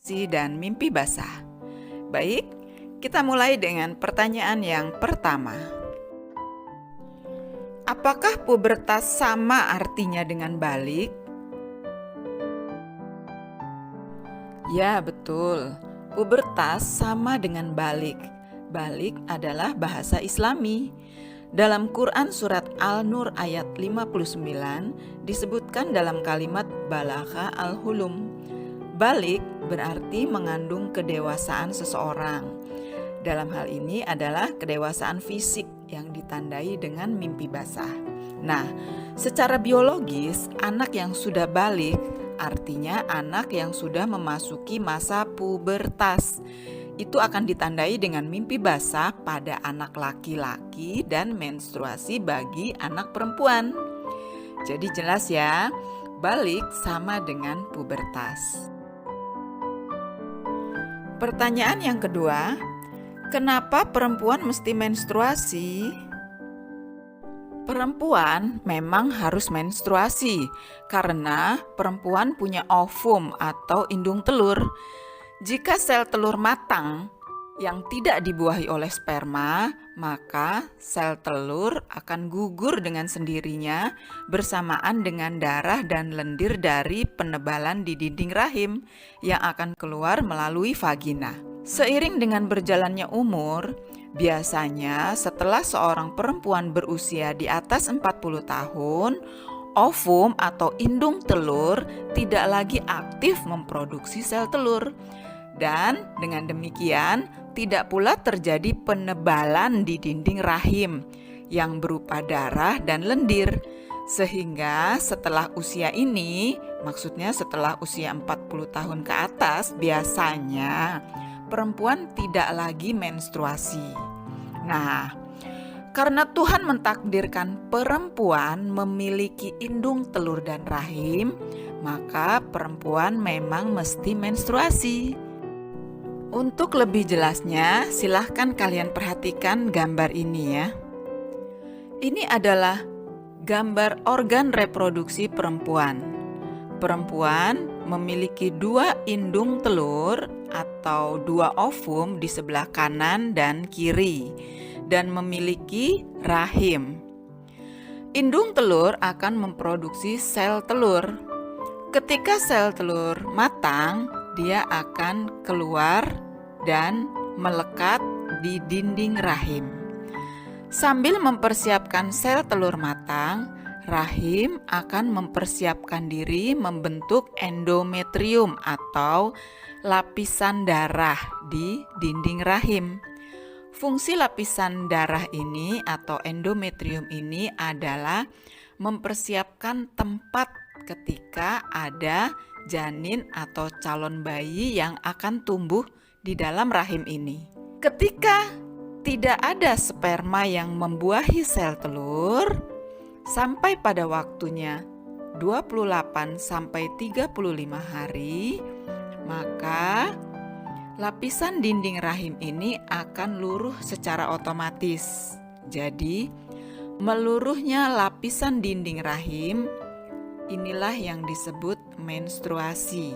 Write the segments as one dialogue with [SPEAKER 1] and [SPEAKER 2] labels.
[SPEAKER 1] menstruasi dan mimpi basah. Baik, kita mulai dengan pertanyaan yang pertama. Apakah pubertas sama artinya dengan balik? Ya, betul. Pubertas sama dengan balik. Balik adalah bahasa Islami. Dalam Quran surat Al-Nur ayat 59 disebutkan dalam kalimat balagha al-hulum. Balik berarti mengandung kedewasaan seseorang. Dalam hal ini adalah kedewasaan fisik yang ditandai dengan mimpi basah. Nah, secara biologis anak yang sudah balik artinya anak yang sudah memasuki masa pubertas. Itu akan ditandai dengan mimpi basah pada anak laki-laki dan menstruasi bagi anak perempuan. Jadi jelas ya, balik sama dengan pubertas. Pertanyaan yang kedua, kenapa perempuan mesti menstruasi? Perempuan memang harus menstruasi karena perempuan punya ovum atau indung telur. Jika sel telur matang yang tidak dibuahi oleh sperma, maka sel telur akan gugur dengan sendirinya bersamaan dengan darah dan lendir dari penebalan di dinding rahim yang akan keluar melalui vagina. Seiring dengan berjalannya umur, biasanya setelah seorang perempuan berusia di atas 40 tahun, ovum atau indung telur tidak lagi aktif memproduksi sel telur. Dan dengan demikian tidak pula terjadi penebalan di dinding rahim yang berupa darah dan lendir. Sehingga setelah usia ini, maksudnya setelah usia 40 tahun ke atas, biasanya perempuan tidak lagi menstruasi. Nah, karena Tuhan mentakdirkan perempuan memiliki indung telur dan rahim, maka perempuan memang mesti menstruasi. Untuk lebih jelasnya, silahkan kalian perhatikan gambar ini ya. Ini adalah gambar organ reproduksi perempuan. Perempuan memiliki 2 indung telur atau 2 ovum di sebelah kanan dan kiri dan memiliki rahim. Indung telur akan memproduksi sel telur. Ketika sel telur matang, dia akan keluar dan melekat di dinding rahim. Sambil mempersiapkan sel telur matang, rahim akan mempersiapkan diri membentuk endometrium atau lapisan darah di dinding rahim. Fungsi lapisan darah ini atau endometrium ini adalah mempersiapkan tempat ketika ada janin atau calon bayi yang akan tumbuh di dalam rahim ini. Ketika tidak ada sperma yang membuahi sel telur, sampai pada waktunya 28 sampai 35 hari, maka lapisan dinding rahim ini akan luruh secara otomatis. Jadi, meluruhnya lapisan dinding rahim inilah yang disebut menstruasi.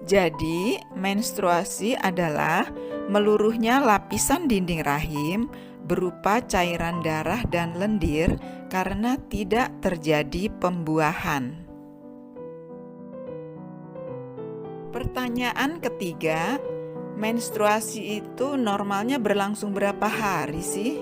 [SPEAKER 1] Jadi, menstruasi adalah meluruhnya lapisan dinding rahim berupa cairan darah dan lendir karena tidak terjadi pembuahan. Pertanyaan ketiga, menstruasi itu normalnya berlangsung berapa hari sih?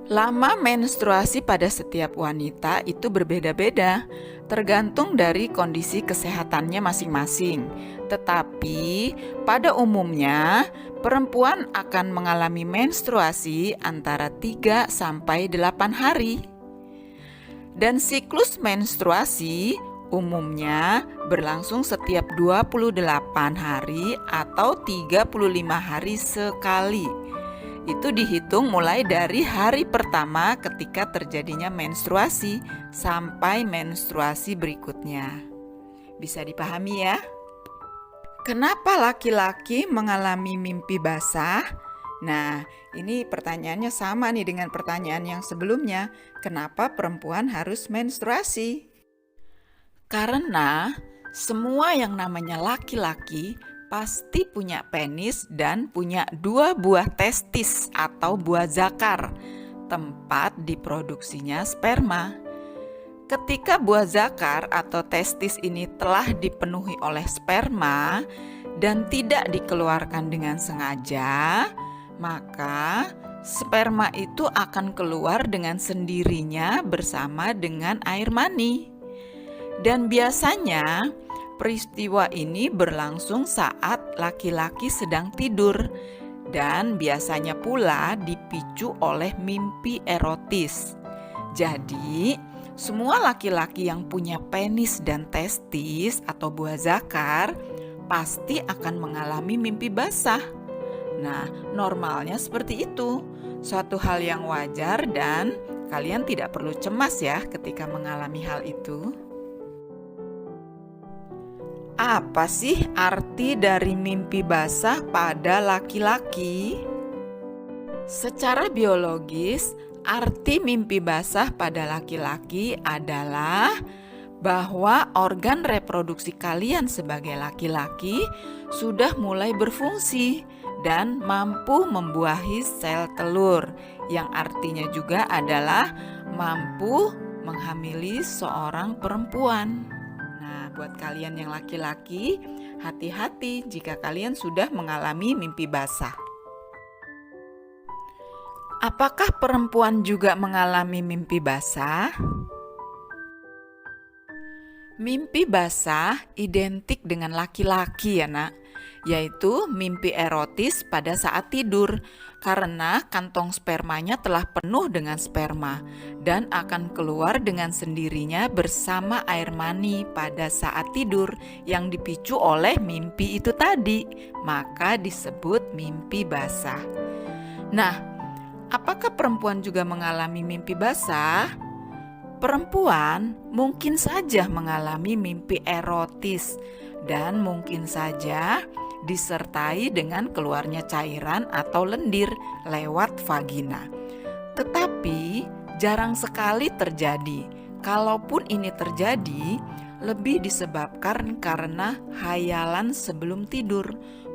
[SPEAKER 1] Lama menstruasi pada setiap wanita itu berbeda-beda, tergantung dari kondisi kesehatannya masing-masing. Tetapi pada umumnya, perempuan akan mengalami menstruasi antara 3 sampai 8 hari. Dan siklus menstruasi umumnya berlangsung setiap 28 hari atau 35 hari sekali. Itu dihitung mulai dari hari pertama ketika terjadinya menstruasi sampai menstruasi berikutnya. Bisa dipahami ya? Kenapa laki-laki mengalami mimpi basah? Nah, ini pertanyaannya sama nih dengan pertanyaan yang sebelumnya. Kenapa perempuan harus menstruasi? Karena Semua yang namanya laki-laki pasti punya penis dan punya 2 buah testis atau buah zakar, tempat diproduksinya sperma. Ketika buah zakar atau testis ini telah dipenuhi oleh sperma dan tidak dikeluarkan dengan sengaja, maka sperma itu akan keluar dengan sendirinya bersama dengan air mani. Dan biasanya peristiwa ini berlangsung saat laki-laki sedang tidur dan biasanya pula dipicu oleh mimpi erotis. Jadi, semua laki-laki yang punya penis dan testis atau buah zakar pasti akan mengalami mimpi basah. Nah, normalnya seperti itu. Suatu hal yang wajar dan kalian tidak perlu cemas ya ketika mengalami hal itu. Apa sih arti dari mimpi basah pada laki-laki? Secara biologis, arti mimpi basah pada laki-laki adalah bahwa organ reproduksi kalian sebagai laki-laki sudah mulai berfungsi dan mampu membuahi sel telur, yang artinya juga adalah mampu menghamili seorang perempuan. Nah, buat kalian yang laki-laki, hati-hati jika kalian sudah mengalami mimpi basah. Apakah perempuan juga mengalami mimpi basah? Mimpi basah identik dengan laki-laki ya nak, yaitu mimpi erotis pada saat tidur karena kantong spermanya telah penuh dengan sperma dan akan keluar dengan sendirinya bersama air mani pada saat tidur yang dipicu oleh mimpi itu tadi, maka disebut mimpi basah. Nah, apakah perempuan juga mengalami mimpi basah? Perempuan mungkin saja mengalami mimpi erotis dan mungkin saja disertai dengan keluarnya cairan atau lendir lewat vagina. Tetapi jarang sekali terjadi. Kalaupun ini terjadi, lebih disebabkan karena hayalan sebelum tidur,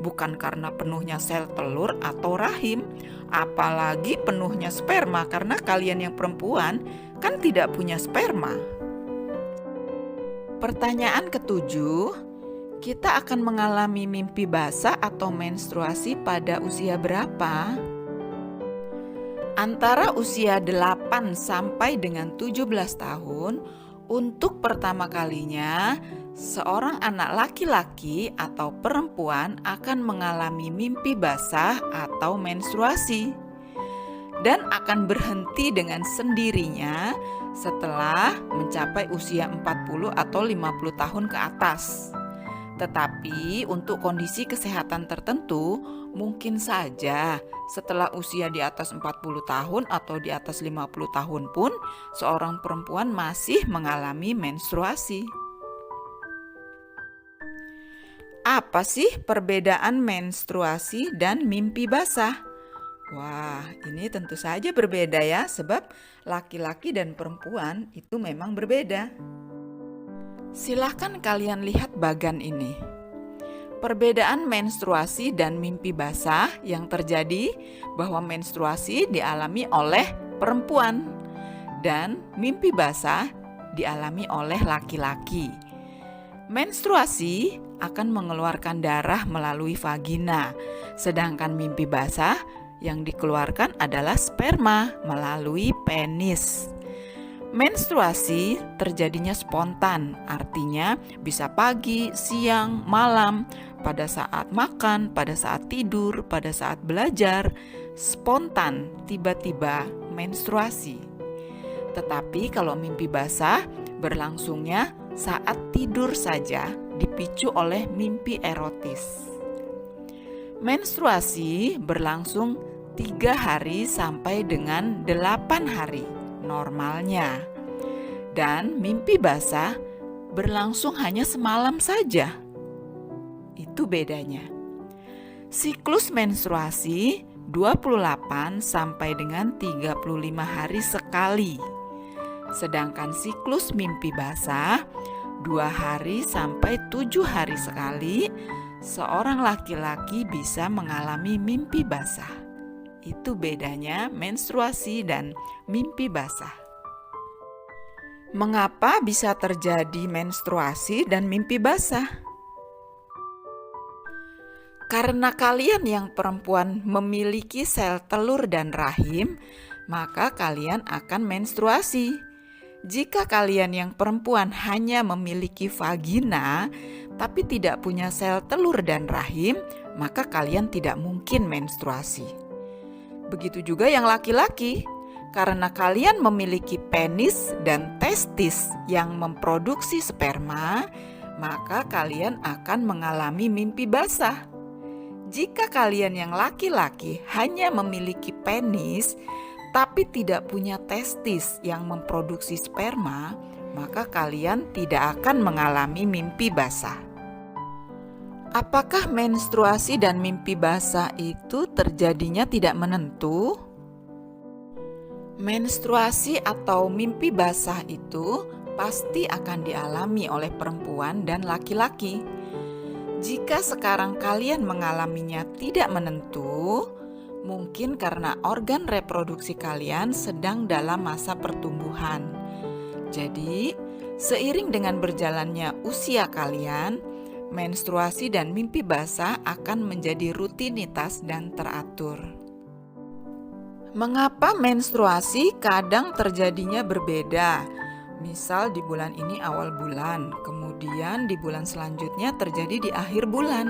[SPEAKER 1] bukan karena penuhnya sel telur atau rahim, apalagi penuhnya sperma, karena kalian yang perempuan kan tidak punya sperma. Pertanyaan ketujuh, kita akan mengalami mimpi basah atau menstruasi pada usia berapa? Antara usia 8 sampai dengan 17 tahun, untuk pertama kalinya seorang anak laki-laki atau perempuan akan mengalami mimpi basah atau menstruasi dan akan berhenti dengan sendirinya setelah mencapai usia 40 atau 50 tahun ke atas. Tetapi untuk kondisi kesehatan tertentu, mungkin saja setelah usia di atas 40 tahun atau di atas 50 tahun pun seorang perempuan masih mengalami menstruasi. Apa sih perbedaan menstruasi dan mimpi basah? Wah, ini tentu saja berbeda ya, sebab laki-laki dan perempuan itu memang berbeda. Silahkan kalian lihat bagan ini. Perbedaan menstruasi dan mimpi basah yang terjadi bahwa menstruasi dialami oleh perempuan dan mimpi basah dialami oleh laki-laki. Menstruasi akan mengeluarkan darah melalui vagina, sedangkan mimpi basah yang dikeluarkan adalah sperma melalui penis. Menstruasi terjadinya spontan, artinya bisa pagi, siang, malam, pada saat makan, pada saat tidur, pada saat belajar, spontan, tiba-tiba menstruasi. Tetapi kalau mimpi basah berlangsungnya saat tidur saja, dipicu oleh mimpi erotis. Menstruasi berlangsung 3 hari sampai dengan 8 hari normalnya. Dan mimpi basah berlangsung hanya semalam saja. Itu bedanya. Siklus menstruasi 28 sampai dengan 35 hari sekali. Sedangkan siklus mimpi basah 2 hari sampai 7 hari sekali, seorang laki-laki bisa mengalami mimpi basah. Itu bedanya menstruasi dan mimpi basah. Mengapa bisa terjadi menstruasi dan mimpi basah? Karena kalian yang perempuan memiliki sel telur dan rahim, maka kalian akan menstruasi. Jika kalian yang perempuan hanya memiliki vagina, tapi tidak punya sel telur dan rahim, maka kalian tidak mungkin menstruasi. Begitu juga yang laki-laki, karena kalian memiliki penis dan testis yang memproduksi sperma, maka kalian akan mengalami mimpi basah. Jika kalian yang laki-laki hanya memiliki penis, tapi tidak punya testis yang memproduksi sperma, maka kalian tidak akan mengalami mimpi basah. Apakah menstruasi dan mimpi basah itu terjadinya tidak menentu? Menstruasi atau mimpi basah itu pasti akan dialami oleh perempuan dan laki-laki. Jika sekarang kalian mengalaminya tidak menentu, mungkin karena organ reproduksi kalian sedang dalam masa pertumbuhan. Jadi, seiring dengan berjalannya usia kalian, menstruasi dan mimpi basah akan menjadi rutinitas dan teratur. Mengapa menstruasi kadang terjadinya berbeda? Misal di bulan ini awal bulan, kemudian di bulan selanjutnya terjadi di akhir bulan.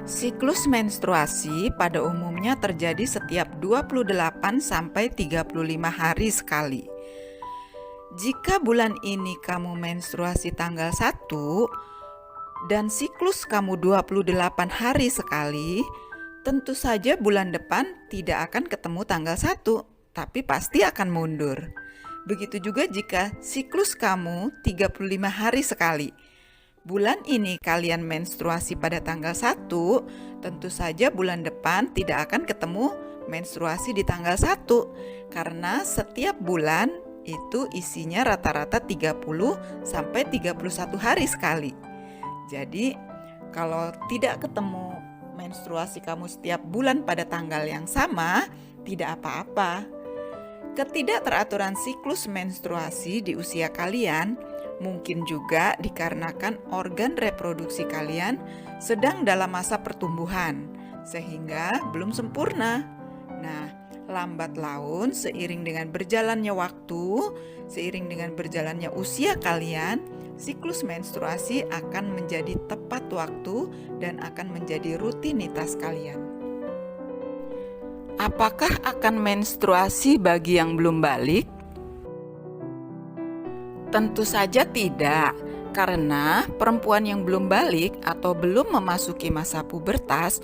[SPEAKER 1] Siklus menstruasi pada umumnya terjadi setiap 28 sampai 35 hari sekali. Jika bulan ini kamu menstruasi tanggal 1 dan siklus kamu 28 hari sekali, tentu saja bulan depan tidak akan ketemu tanggal 1, tapi pasti akan mundur. Begitu juga jika siklus kamu 35 hari sekali. Bulan ini kalian menstruasi pada tanggal 1, tentu saja bulan depan tidak akan ketemu menstruasi di tanggal 1, karena setiap bulan itu isinya rata-rata 30 sampai 31 hari sekali. Jadi kalau tidak ketemu menstruasi kamu setiap bulan pada tanggal yang sama, tidak apa-apa. Ketidakteraturan siklus menstruasi di usia kalian mungkin juga dikarenakan organ reproduksi kalian sedang dalam masa pertumbuhan, sehingga belum sempurna. Nah, lambat laun seiring dengan berjalannya waktu, seiring dengan berjalannya usia kalian, siklus menstruasi akan menjadi tepat waktu dan akan menjadi rutinitas kalian. Apakah akan menstruasi bagi yang belum balik? Tentu saja tidak, karena perempuan yang belum balik atau belum memasuki masa pubertas,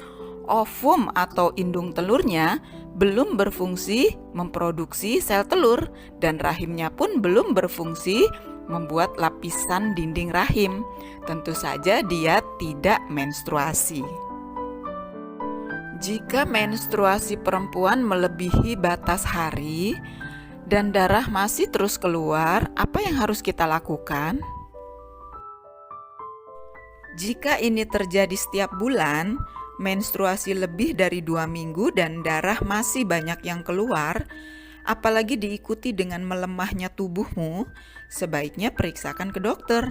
[SPEAKER 1] ovum atau indung telurnya belum berfungsi memproduksi sel telur dan rahimnya pun belum berfungsi membuat lapisan dinding rahim. Tentu saja dia tidak menstruasi. Jika menstruasi perempuan melebihi batas hari dan darah masih terus keluar, apa yang harus kita lakukan? Jika ini terjadi setiap bulan, menstruasi lebih dari 2 minggu dan darah masih banyak yang keluar, apalagi diikuti dengan melemahnya tubuhmu, sebaiknya periksakan ke dokter.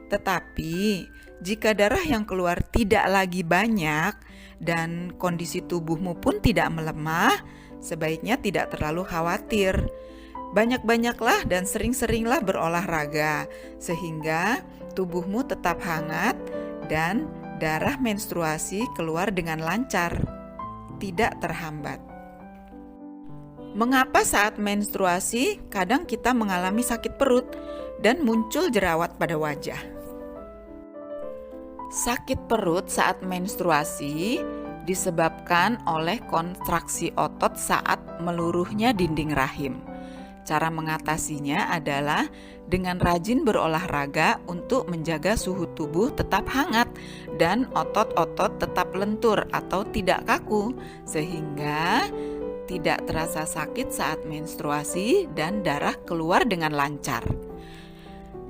[SPEAKER 1] Tetapi, jika darah yang keluar tidak lagi banyak dan kondisi tubuhmu pun tidak melemah, sebaiknya tidak terlalu khawatir. Banyak-banyaklah dan sering-seringlah berolahraga sehingga tubuhmu tetap hangat dan darah menstruasi keluar dengan lancar, tidak terhambat. Mengapa saat menstruasi kadang kita mengalami sakit perut dan muncul jerawat pada wajah? Sakit perut saat menstruasi disebabkan oleh kontraksi otot saat meluruhnya dinding rahim. Cara mengatasinya adalah dengan rajin berolahraga untuk menjaga suhu tubuh tetap hangat dan otot-otot tetap lentur atau tidak kaku, sehingga tidak terasa sakit saat menstruasi dan darah keluar dengan lancar.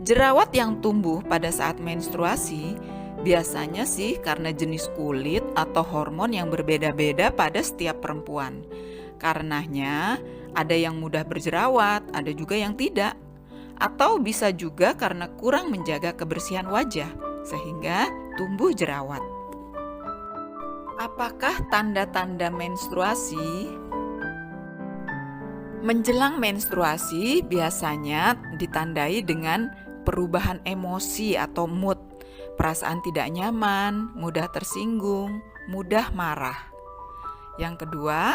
[SPEAKER 1] Jerawat yang tumbuh pada saat menstruasi biasanya sih karena jenis kulit atau hormon yang berbeda-beda pada setiap perempuan. Karenanya, ada yang mudah berjerawat, ada juga yang tidak. Atau bisa juga karena kurang menjaga kebersihan wajah, sehingga tumbuh jerawat. Apakah tanda-tanda menstruasi? Menjelang menstruasi biasanya ditandai dengan perubahan emosi atau mood, perasaan tidak nyaman, mudah tersinggung, mudah marah. Yang kedua,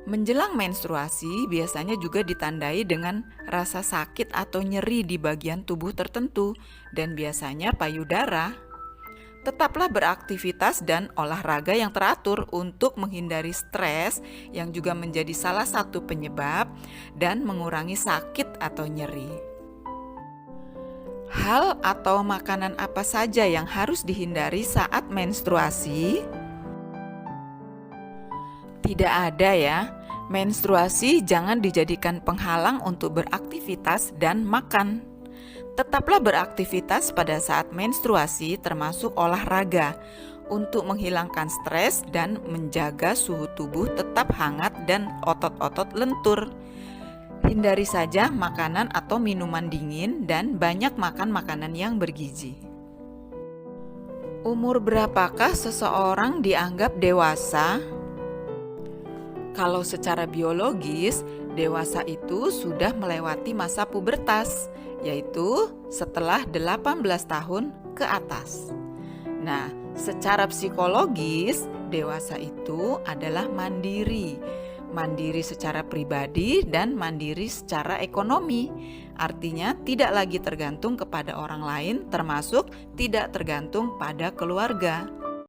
[SPEAKER 1] menjelang menstruasi biasanya juga ditandai dengan rasa sakit atau nyeri di bagian tubuh tertentu dan biasanya payudara. Tetaplah beraktivitas dan olahraga yang teratur untuk menghindari stres yang juga menjadi salah satu penyebab dan mengurangi sakit atau nyeri. Hal atau makanan apa saja yang harus dihindari saat menstruasi? Tidak ada ya. Menstruasi jangan dijadikan penghalang untuk beraktivitas dan makan. Tetaplah beraktivitas pada saat menstruasi termasuk olahraga untuk menghilangkan stres dan menjaga suhu tubuh tetap hangat dan otot-otot lentur. Hindari saja makanan atau minuman dingin dan banyak makan makanan yang bergizi. Umur berapakah seseorang dianggap dewasa? Kalau secara biologis, dewasa itu sudah melewati masa pubertas, yaitu setelah 18 tahun ke atas. Nah, secara psikologis, dewasa itu adalah mandiri. Mandiri secara pribadi dan mandiri secara ekonomi. Artinya tidak lagi tergantung kepada orang lain, termasuk tidak tergantung pada keluarga.